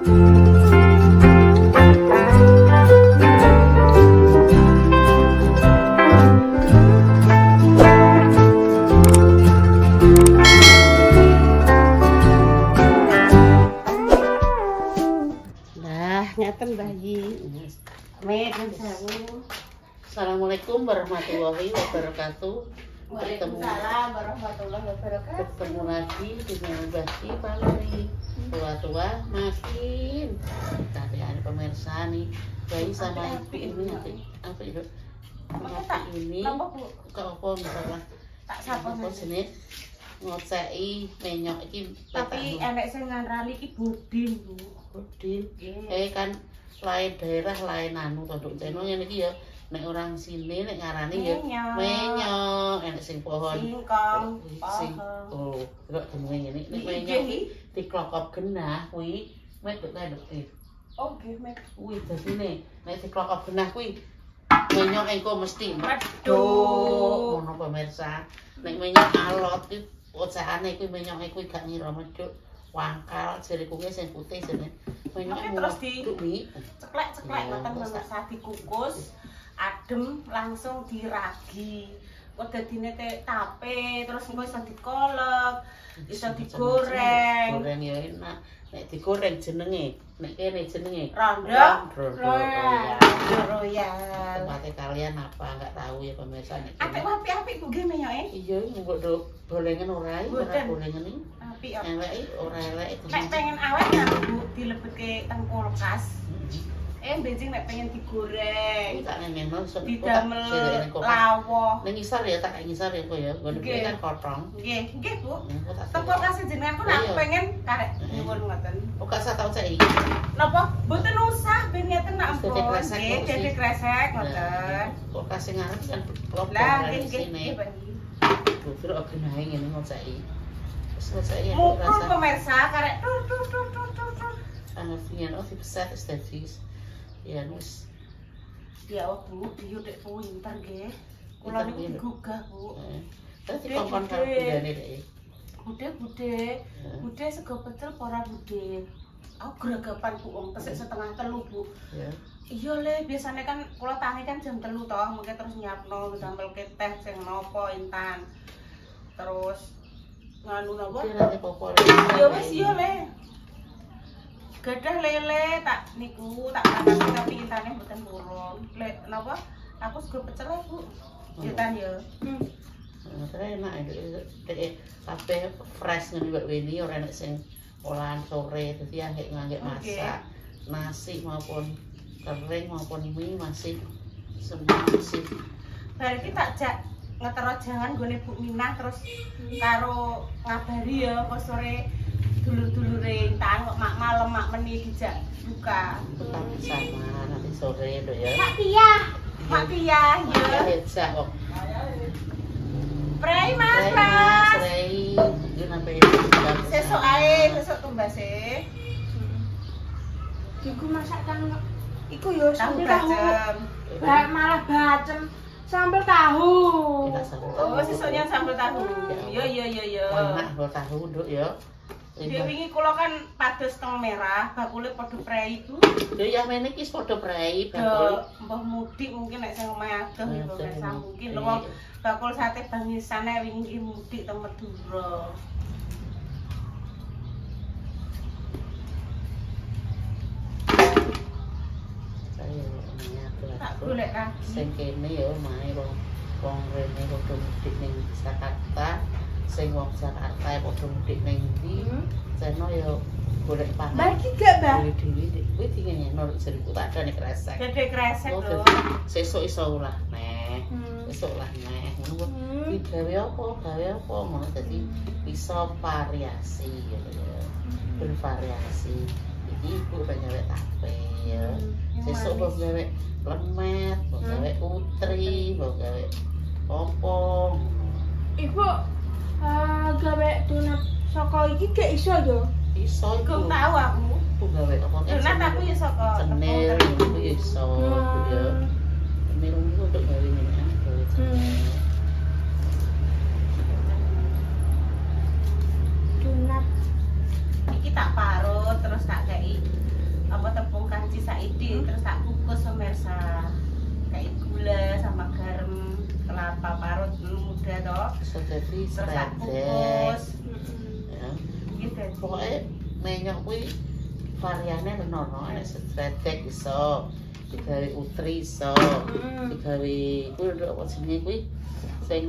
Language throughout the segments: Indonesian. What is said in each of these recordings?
Assalamualaikum warahmatullahi wabarakatuh. Waalaikumsalam warahmatullahi wabarakatuh. Ketemu lagi dengan Mbak Valeri. Tua-tua makin. Tadi ada pemirsa nih, bayi sama ibu ini apa itu? Ini apa misalnya? Tak sapa jenis ngoceki menyok iki. Tapi enek sing ngarani iki budin, Bu. Budin. Kan lain daerah lain anu to Nduk Ceno ngene iki ya. Nek orang sini nek ngarani ya menyok, enek sing pohon singkong, sing oh, kok demene ngene nek menyok diklokop genah kuwi mek kae Nduk. Oh, nggih mek. Kuwi dadine nek diklokop genah kuwi menyok engko mesti medhuk. Ngono pemirsa. Nek menyok alot iki ocakane kuwi menyoke kuwi gak ngira medhuk. Wangkal jerikunge sing putih jene. Menyoke terus di ceklek-ceklek ngoten pemirsa dikukus. Adem langsung diragi. Kok dadine tape terus engko iso dikolek, iso digoreng. Goreng ya enak. Nek digoreng jenenge, nek kene jenenge rondok royal. Tempatnya kalian apa enggak tahu ya pemirsa nek. Apik-apik Bu nggih menyoke. Iya, engko nduk bolengan ora bolengan iki. Apik ya. Elek ora elek. Nek pengen awet ya Bu dilebetke teng kulkas. Benjing nek pengen digoreng. Tak nenen didamel lawuh. Ning ngisor ya tak ngisor ya kok ya. Nggon kan kotong. Nggih, Bu. Teko kasih jenengan kok nek pengen karek nyuwun ngoten. Kok sak tau cek iki. Napa? Mboten usah ben ngeten nak ampun. Nggih, dadi kresek ngoten. Kok kasih ngarep kan klop. Lah nggih. Bubur genahe ngene ngoceki. Wis ngoceki ya rasa. Pemirsa karek tur. Angen of beset estetis. Ya nus. Ya Bu, diyudek pinter nggih. Kula niku digugah, Bu. Dadi kongkon karo budane Dek. Bude sego pecel ora bude. Aku gregapan Bu, pesik setengah telu, Bu. Ya. Iya Le, biasanya kan kula tangi kan jam 3 toh, mengke terus nyiapno damel teh sing napa intan. Terus nganu napa? Ya wis iya Le. Gadah lele tak niku tak kasih tapi intane mboten turun. Lek napa? Aku sego pecel Bu. Jutan ya. Terus enak iki kabeh fresh ngene Mbak Weni ora enek sing olahan sore dadi anggek masak. Nasi maupun kering maupun mie masih semua masih. Bar iki tak jak ngetero jangan gone Bu Minah terus karo ngabari ya kok sore dulur-dulure intan kok malam mak meni dijak buka. Tetap sama nanti sore lho ya. Mak Tia ya. Heja kok. Prei Mas. Prei. Iki nampe sesuk ae, sesuk tumbase. Iku masak kang iku yo sambel bacem. Malah bacem sambel tahu. Oh, sesuknya sambel tahu. Yo. Enak lho tahu Nduk ya. Dia wingi kula kan pados teng merah, bakule padha prei Bu. Yo ya mene iki padha prei bakul. Mbah mudik mungkin nek sing omahe adoh ya biasa mungkin wong bakul sate bangisane wingi mudik teng Madura. Saya tak golek lagi. Sing kene ya omahe wong rene padha mudik ning Jakarta. Sing wong Jakarta padha mudik ning ndi Ceno ya golek pangan. Lagi gak, Mbak? Dewi kuwi dingenno jeriku tak ada nek kresek. Gede kresek lho. Sesuk iso ulah neh. Sesuk ulah neh. Ngono kuwi gawe apa ngono dadi iso variasi gitu ya. Bervariasi. Iki iku gawe tape ya. Sesuk kok gawe lemet, kok gawe utri, kok gawe opo. Iku gawe donat saka iki gak iso yo. Iso iku tahu aku. Aku gawe apa donat aku ya saka cenil iku iso ya. Cenil iku untuk gawe ngene gawe cenil. Donat iki tak parut terus tak kei idik terus tak kukus pemirsa. Kayak gula sama garam, kelapa parut muda toh. Terus Terus tak kukus. ya. Gitu. Pokoknya menyok kuwi variane ono ana sedredek iso, digawe utri iso, digawe kuwi lho apa jenenge kuwi sing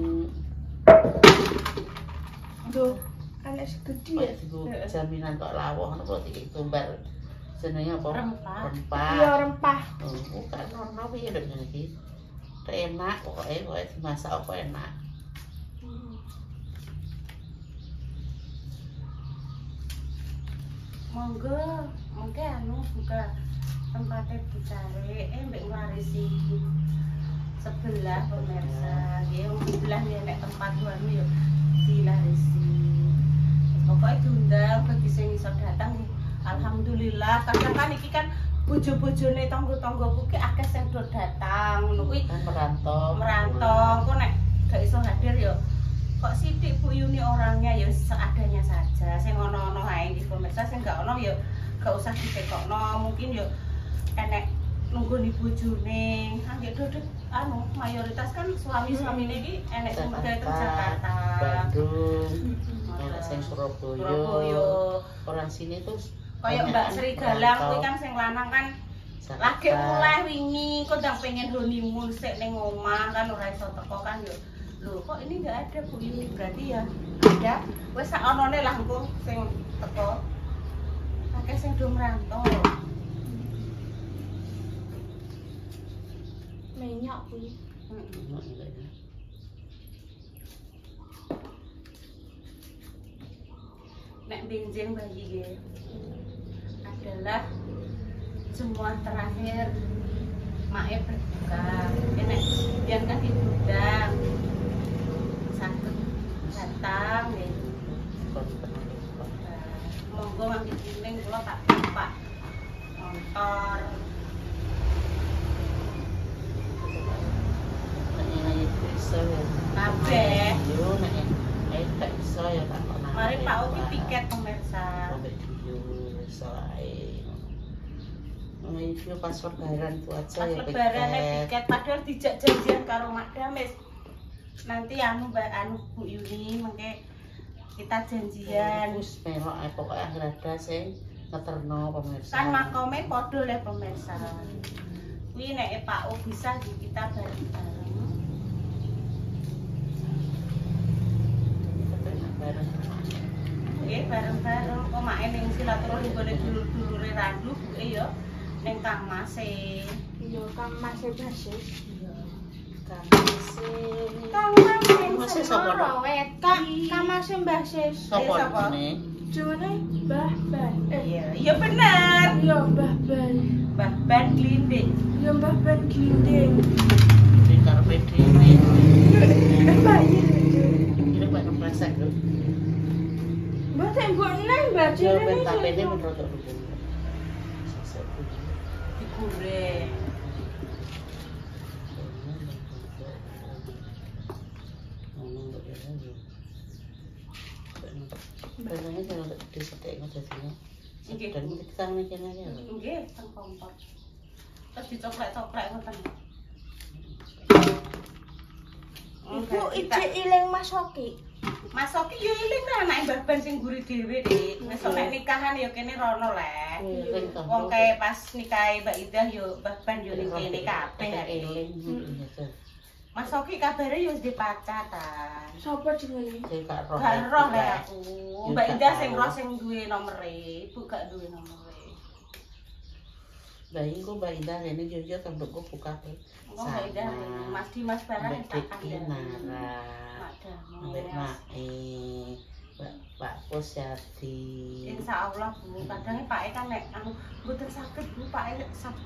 Duh, anak segede ya. jaminan kok lawuh ngono kok iki tumbar jenenge apa? Rempah. Iya rempah. Bukan ono piye lho iki. Enak pokoknya dimasak apa enak. Monggo, mungkin anu buka tempatnya dicari, mbak nglarisi sebelah pemirsa, dia sebelah dia nek tempat tuan ya dilarisi. Pokoknya diundang bagi sing iso datang, alhamdulillah. Kadang kan iki kan bojo-bojone tangga-tanggaku ki akeh sing do datang, ngono kuwi Kan merantau. kok nek gak iso hadir ya kok sithik Bu Yuni orangnya ya seadanya saja. Sing ono-ono ae iki pemirsa, sing gak ono ya gak usah ditekokno. Mungkin ya enek nunggoni bojone. Anggek dodot anu mayoritas kan suami-suamine iki enek sing budal teng Jakarta, Bandung, enek sing Surabaya. Orang sini tuh Kayak Mbak Sri Galang kuwi kan sing lanang kan lagi mulai wingi kok ndang pengen honeymoon sik ning omah kan ora iso teko kan yo. Lho kok ini enggak ada Bu Yuni, berarti ya ada wis sak onone lah engko sing teko. Akeh sing do merantau. Menyok kuwi. Nek benjing bayi ge adalah semua terakhir Mae berbuka. Nek biar kan diundang sakit datang ya. Monggo mangke kuning kula tak Pak motor. Kabeh. Yo nek tak iso ya tak kok. Mari Pak Uki tiket pemirsa. Sampai video soalnya video pas lebaran itu aja Pas ya lebaran tiket padahal dijak janjian karo Mak Damis. Nanti anu Mbak anu Bu Yuni mengke kita janjian. Wis melok pokoknya akhir ada sing ngeterno pemirsa. Kan makome padha le pemirsa. Kuwi nek Pak U bisa kita bareng-bareng. Nggih bareng-bareng kok mak ning silaturahmi gone dulur-dulure randu buke ya ning Kang Mase. Iya Kang Mas basis. Iya. Kang Mas. Kang Mas Mas sapa to? Kang Mas basis. Sopo Sapa? jenenge? Jone Mbah Ban. Iya, iya bener. Iya Mbah Ban. Mbah Ban Glinding. Iya Mbah Ban Glinding. Di karepe dhewe. Mbah iki. Ini Pak Nemplesek lho. Mbah sing mbok nang Mbah Yo jenenge. ben tapene men rodok rukun. Digoreng. Biasanya kalau disetek ngejadinya Nggih. dan kita mikirnya ya Nggih, teng kompor. Terus dicoplek-coplek ngoten. Ibu ijik iling Mas Oki. Mas Oki yo iling ta anake Mbah Ban sing guri dhewe, Dik. Besok nek nikahan yo kene rono le. Wong kae pas nikahe Mbak Idah yo Mbah Ban yo ning kene kabeh. Mas Oki kabare yo wis dipacar ta. Sapa jenenge? Gak roh le aku. Mbak Idah sing roh sing duwe nomere, Ibu gak duwe nomere. Lah iku Mbak Indah ini yo tembokku buka ke. Wong Mbak Idah Mas Dimas barang tak kandhani. Mbak Mae, Pak Pusyati. Insyaallah Bu, kadang Pak kan nek anu mboten saged Bu, Pak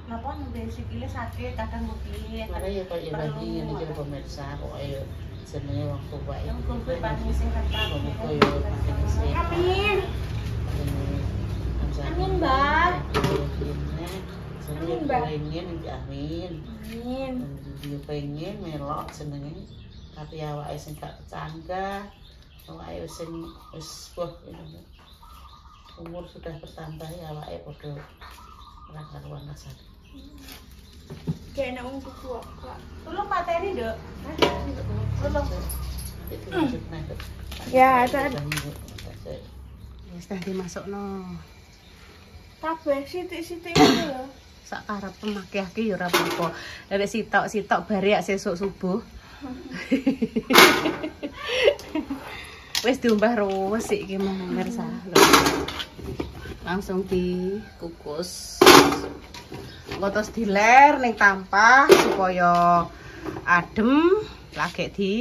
napa nembe sikile sakit kadang piye. Mana ya kok ya lagi ini jadi pemirsa kok ayo jenenge wong tua Yang iki. kumpul paling sing ketat. Amin. Amin, Mbak. Amin, Mbak. Pengen amin. Amin. Dia pengen melok jenenge tapi awake sing gak canggah. Awake sing wis umur sudah bertambah ya awake padha ora karuan rasane. Kayak enak wong tuku kok. Tolong pateni, Nduk. Tolong. Ya, tadi. Wis tadi masukno. Kabeh sithik-sithik ngono lho. Sak karep pemakaiake ya ora apa-apa. Nek sitok-sitok bare sesuk subuh. Wis diumbah ruwes iki pemirsa. Langsung dikukus. Engko terus diler ning tampah supaya adem, lagi di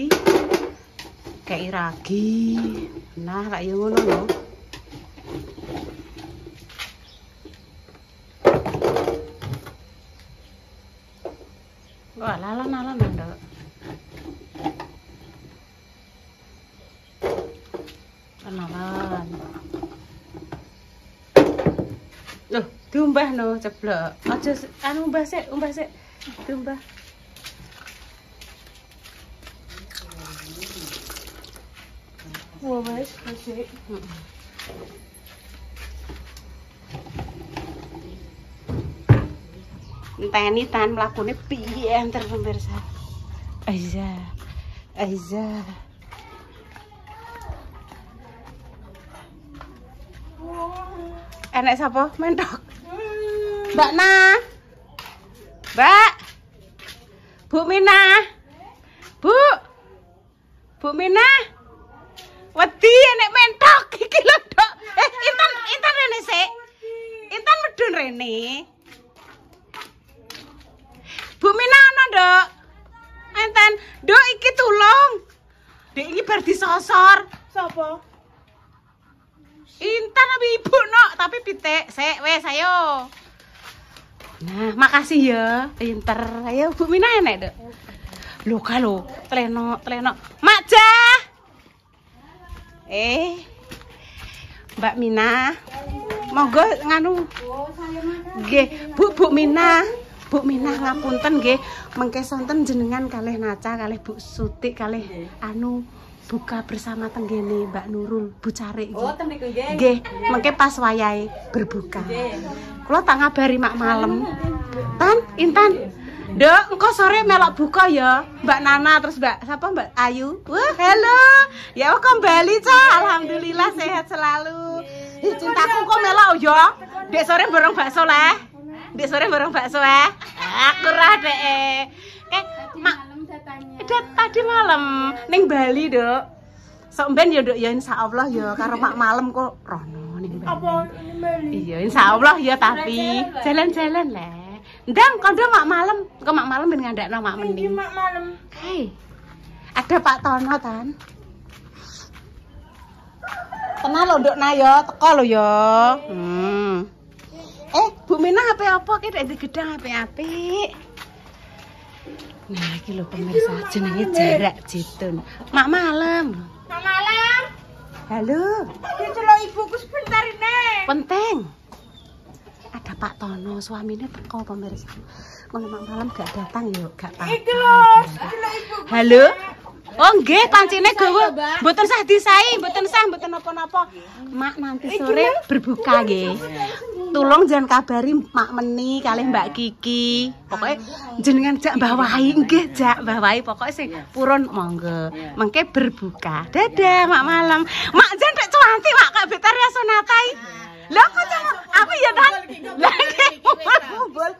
kei ragi. Nah, kayak ngono lho. Wah, lalan-lalan Nduk. Lalan. Loh, diumbah no ceblok. Aja anu umbah sik. Diumbah. Wah, wis sik. Enteni tan mlakune piye enter pemirsa. Aiza. Enek sapa mentok? Mbak Na. Mbak. Bu Mina. Bu Mina. Wedi enek mentok iki lho, Dok. Intan rene sik. Intan medun rene. Bu Mina ana, Nduk. Enten, Nduk iki tulung. Dek iki bar disosor. Sapa? Intan apa ibu nok, tapi pitik. Sik, wes ayo. Nah, makasih ya, pinter. Ayo Bu Mina enek, Dok. Lho kalau tlenok. Mak Jah. Mbak Mina. Monggo nganu. Nggih, Bu Mina. Bu Mina ngapunten nggih, mengke sonten jenengan kalih Naca kalih Bu Sutik kalih anu buka bersama tenggene Mbak Nurul Bu Carik nggih. Oh, ten niku nggih. Nggih, mengke pas wayahe berbuka. Kula tak ngabari mak malam. Tan, Intan. Nduk, engko sore melok buka ya, Mbak Nana terus Mbak Ayu. Wah, halo. Ya kembali, Cak. Alhamdulillah sehat selalu. Cintaku kok melok ya. Dek sore bareng bakso lah. Dek sore bareng bakso Aku ra dek. Malam datanya. Tadi malam ning Bali, Dok. Sok ben ya, Dok, ya insyaallah ya karo mak malam kok rono ning Bali. Apa ini Meli? Iya, insyaallah ya tapi jalan-jalan lah. Ndang kondo mak malam, kok mak malam ben ngandakno mak Ini meni. mak malam. Hei. Ada Pak Tono tan. Tenang lho, Nduk na ya, teko lho ya. Bu Mina apa ki nek digedang apik-apik. Nah, iki lho pemirsa jenenge jarak jitun. Mak malam. Mak malam. Halo. Dicelok ibuku sebentar ini. Penting. Ada Pak Tono, suaminya teko pemirsa. Mau mak malam gak datang yuk, gak apa-apa. Iki lho, dicelok ibuku. Halo. Oh nggih, kancine gawa. Mboten sah disai, mboten napa-napa. Mak nanti sore berbuka nggih. Tulung jangan kabari Mak Meni kalih Mbak Kiki. Pokoke jenengan jak bawahi nggih, jak bawahi pokoke sing purun monggo. Mengke berbuka. Dadah Mak malam. Mak jan rek cuanti Mak Kak Betaria Sonatai. Lah kok apa ya Tan? Lah kumpul.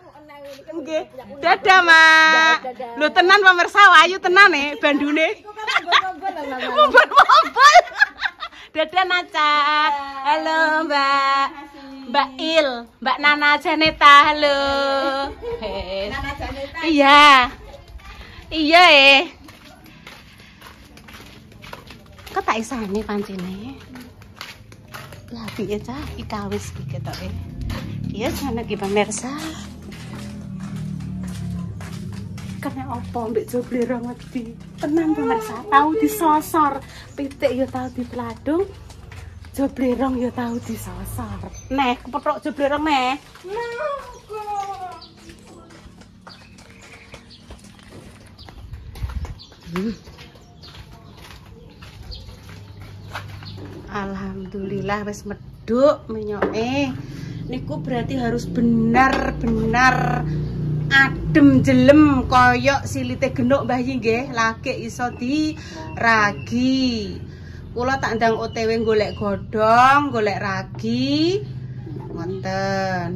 Nggih. Dadah Mak. Lho tenan pemirsa wayu tenan bandune. Mumpul. Dadah Naca. Halo Mbak Il, Mbak Nana Janeta, halo. Nana Janeta. Iya Kok tak isane pancine? Lah piye cah iki kawis iki ketoke. Iya jane iki pemirsa. Kena opo mbek joblirong wedi. Tenang pemirsa, tahu disosor. Pitik ya tahu ditladung. Joblirong ya tahu disosor. Neh, kepethuk joblirong neh. Alhamdulillah wis medhuk minyoke. niku berarti harus benar-benar adem jelem koyok silite genuk Mbah Yi nggih, lagi iso diragi. Kula tak ndang OTW golek godhong, golek ragi. Ngoten.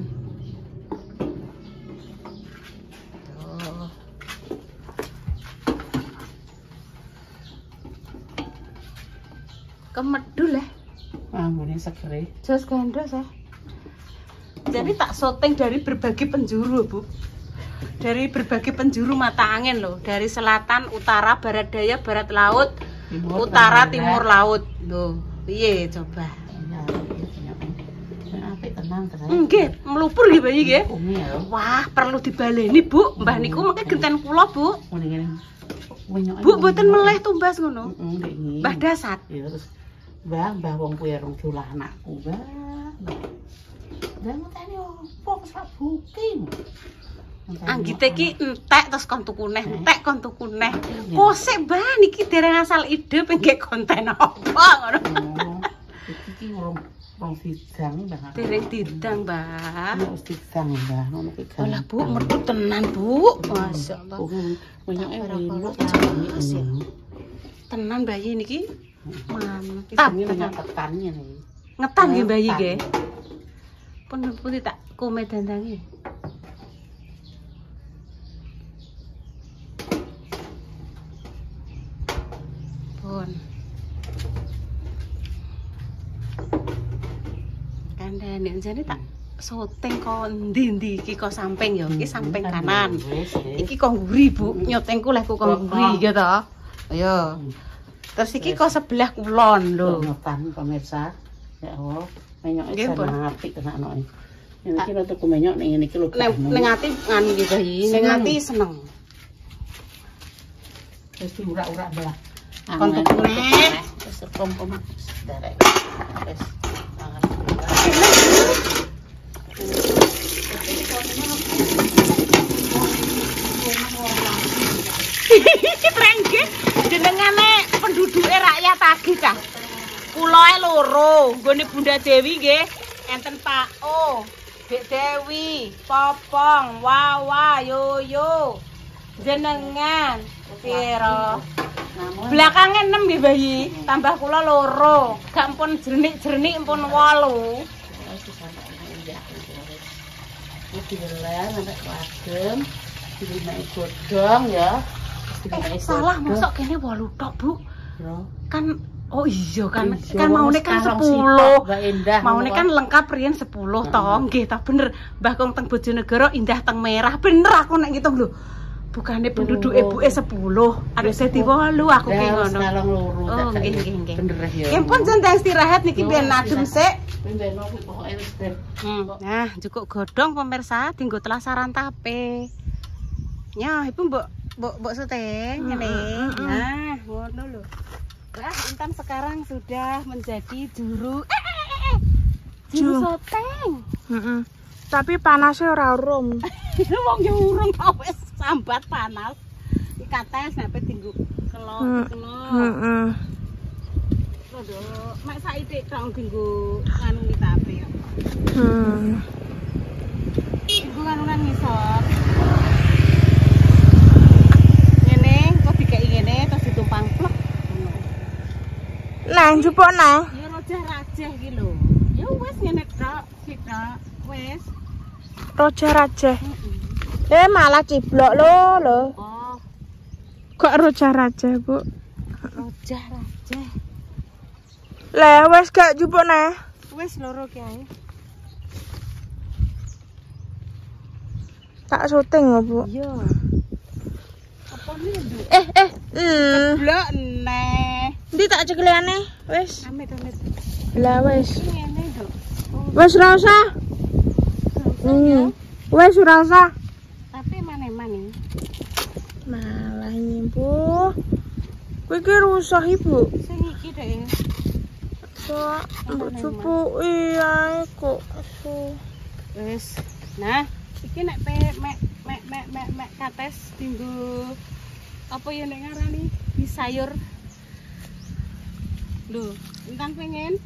Kemedul ya. Ini segera. Jos gandos ya. Jadi tak syuting dari berbagai penjuru, Bu. Dari berbagai penjuru mata angin loh. Dari selatan, utara, barat daya, barat laut, Timur, utara, tenggara. timur laut. Loh, piye coba. Apik tenang terus. Nggih, melupur nggih Bayi nggih. Umi ya. Wah, perlu dibaleni, Bu. Mbah niku mengke genten kula, Bu. Mendingan Bu, mboten meleh tumbas ngono. Heeh, Mbah dasat. ya terus Mbah wong kuwi rong diolah anakku, Mbah. Lah ngenteni opo sak booking. Anggite iki entek terus kon tuku neh, entek kon tuku neh. Posek Mbah niki dereng asal ide pengen konten apa ngono. Iki rong bidang, Mbah. Dereng didang, Mbah. Wis bidang, Mbah. Ngono kuwi kan. Alah, Bu, mertu tenan, Bu. Masyaallah. Tenan bayi niki. Mantap. Ngetan ngene. Ngetan nggih bayi nggih. Pun putih tak kome dandangi. Pun. Kandhane jane tak syuting kok ndi-ndi iki kok samping ya. Iki samping kanan. Iki kok nguri, Bu. Nyotengku leh kok nguri ya to. Ayo. Terus iki kok sebelah kulon lho. Ngetan pemirsa. Ya Allah, menyok Nggih, Bu. sana apik tenakno. Ini iki lho tuku menyok ning ngene iki lho. Ning ati nganu iki bayi, ning ati seneng. Wis diurak-urak belah. Kon tuku neh. Wis kom-kom derek. Wis tangan. Trengge jenengane penduduke rakyat tagih cah. Kuloe loro, nggone Bunda Dewi nggih, enten Pak O, Dek Dewi, Popong, Wawa, Yoyo. Jenengan pira? Belakange 6 nggih bayi, tambah kula loro. Gak pun jernik-jernik pun 8. Iki dilelah sampai adem. Dimakai godhong ya. Salah mosok kene 8 tok, Bu. Bro. Kan oh iya kan Iya, kan maune kan sekarang 10. sitok, Mbak Indah, Maune ngono kan lengkap riyen 10 to. Nggih ta bener. Mbah Kong teng Bojonegoro indah teng merah. Bener aku nek ngitung lho. Bukane penduduk ibuke 10. Ada sedi 8 aku ki ngono. Kalong loro. Oh nggih nggih nggih. Bener ya. Ya pun jendang istirahat niki biar nadem sik. Ben opo pokoke wis ben. Nah, cukup godhong pemirsa dienggo telasaran tape. Ya, ibu mbok syuting ngene. Nah, ngono lho. Wah, Intan sekarang sudah menjadi juru juru syuting. Tapi panasnya ora urum. Wong yo urung kok wis sambat panas. Iki kates nek dienggo kelok. Heeh. Lho, mek saiki tok dienggo nganu ni tape ya. Dienggo nganunan ngisor. Ngene kok dikeki ngene terus ditumpang plek. Nah, njupuk nah. Ya rajah-rajah iki lho. Ya wis ngene tok, sitok. Wis. Roja-raja. Malah ciblok lho. Oh, Kok roja-raja, Bu? rajah-rajah. Lah wis gak njupuk nah. Wis loro ki ae. Tak syuting kok, Bu. Iya. Apa nih, Nduk? Blok neh. Ndi tak cekliane? Wis. Amit-amit. Lah wis. Ngene, Nduk. Wis ora usah. Wis ora usah. Tapi mane-mane. Malah nyimpu. Kuwi ki rusak, Ibu. Sing iki deh. Kok mbok cupuki ae kok. Wis. Nah, iki nek mek kates tinggu apa ya nek ngarani di sayur. Lho, Intan pengen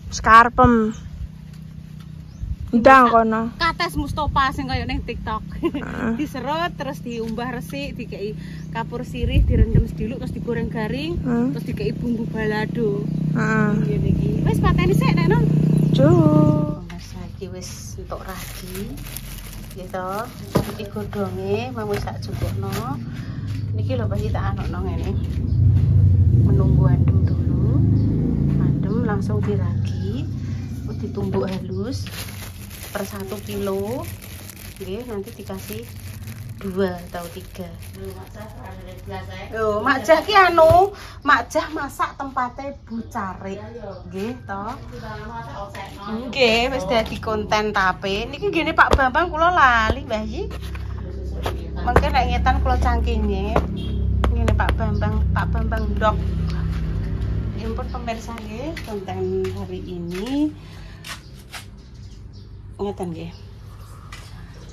Skarpem. Ndang kono. Kates Mustofa sing kaya ning TikTok. Diserut terus diumbah resik, dikei kapur sirih, direndam sediluk terus digoreng garing, terus dikei bumbu balado. Ngene iki. Wis pateni sik nek non. Saiki wis entuk ragi. Gitu. Iki godhonge mau sak cukupno. Niki lho Pak tak anokno ngene. Menunggu adem dulu. Adem langsung diragi. Ditumbuk halus per 1 kilo. Nggih, nanti dikasih 2 atau 3. Lho, Mak Jah ki anu, Mak Jah masak tempatnya Bucarik. Nggih, toh. Nggih, wis dadi konten tape. Niki ngene Pak Bambang kula lali, Mbah Yi. Mengke nek ngetan kula cangkinge. Ngene Pak Bambang Dok. Impor pemirsa nggih, konten hari ini. Ngeten nggih.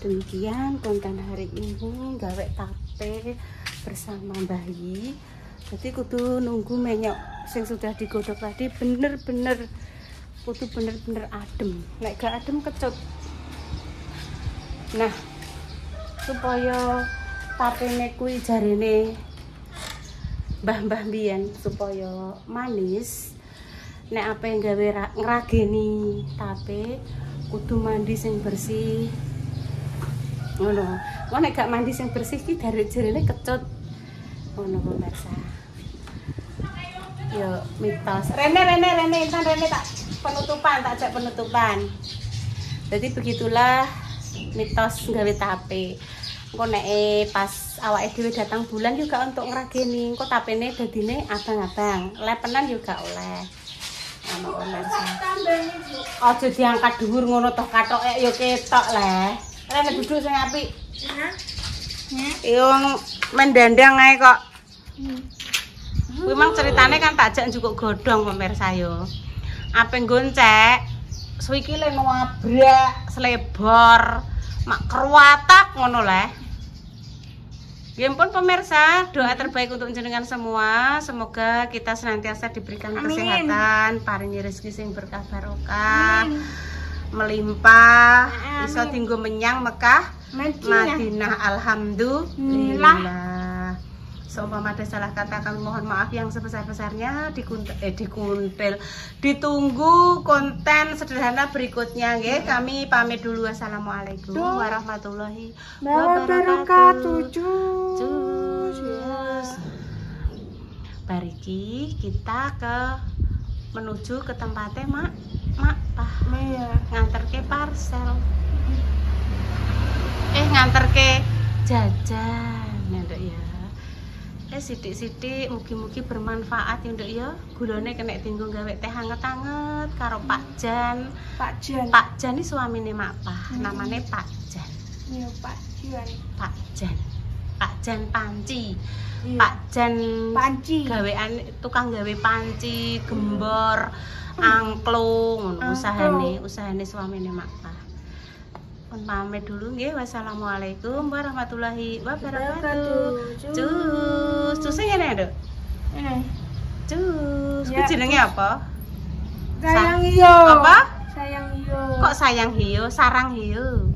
Demikian konten hari ini gawe tape bersama Mbah Yi. Jadi kudu nunggu menyok sing sudah digodhog tadi bener-bener kudu bener-bener adem. Nek gak adem kecut. Nah, supaya tapene kuwi jarene mbah-mbah mbiyen supaya manis, nek apa yang gawe ngrageni tape kudu mandi sing bersih. Ngono. Nek gak mandi sing bersih ki jarene kecut. Ngono pemirsa. Yo mitos. Rene intan Rene tak penutupan, tak ajak penutupan. Jadi begitulah mitos gawe tape. Engko nek pas awake dhewe datang bulan juga untuk ngrageni, engko tapene dadine abang-abang. Lepenan juga oleh. Ana pemirsa. Aja diangkat dhuwur ngono toh katoke ya ketok le. Rene duduk sing apik. Heeh. Yo mendandang ae kok. Kuwi mang ceritane kan tak jak njukuk godhong pemirsa yo. Ape goncek, suwikile ngabrak, selebor, mak kruwatak ngono le. Ya ampun pemirsa, doa terbaik untuk jenengan semua. Semoga kita senantiasa diberikan kesehatan, paringi rezeki sing berkah barokah, melimpah, iso tinggo menyang Mekah, Madinah. Alhamdulillah. Seumpama ada salah kata kami mohon maaf yang sebesar-besarnya. Ditunggu konten sederhana berikutnya nggih. Kami pamit dulu. Assalamualaikum warahmatullahi wabarakatuh. Bariki kita menuju ke tempatnya mak nganterke parcel. Nganterke jajan nduk ya. Sidik-sidik mugi-mugi bermanfaat ya nduk ya. Gulane kena tinggo gawe teh anget-anget karo Pak Jan. Pak Jan iki suamine Mak Pah, namane Pak Jan. Iya, Pak Jan Panci. Iya. Pak Jan Panci. Gawean tukang gawe panci, gembor, angklung ngono usahane suamine Mak Pah. Pun pamit dulu nggih. Wassalamualaikum warahmatullahi wabarakatuh. Cus ngene, Nduk. Cus. Kuwi jenenge apa? Sayang hiyo. Apa? Sayang hiyo. Kok sayang hiyo? Sarang hiyo.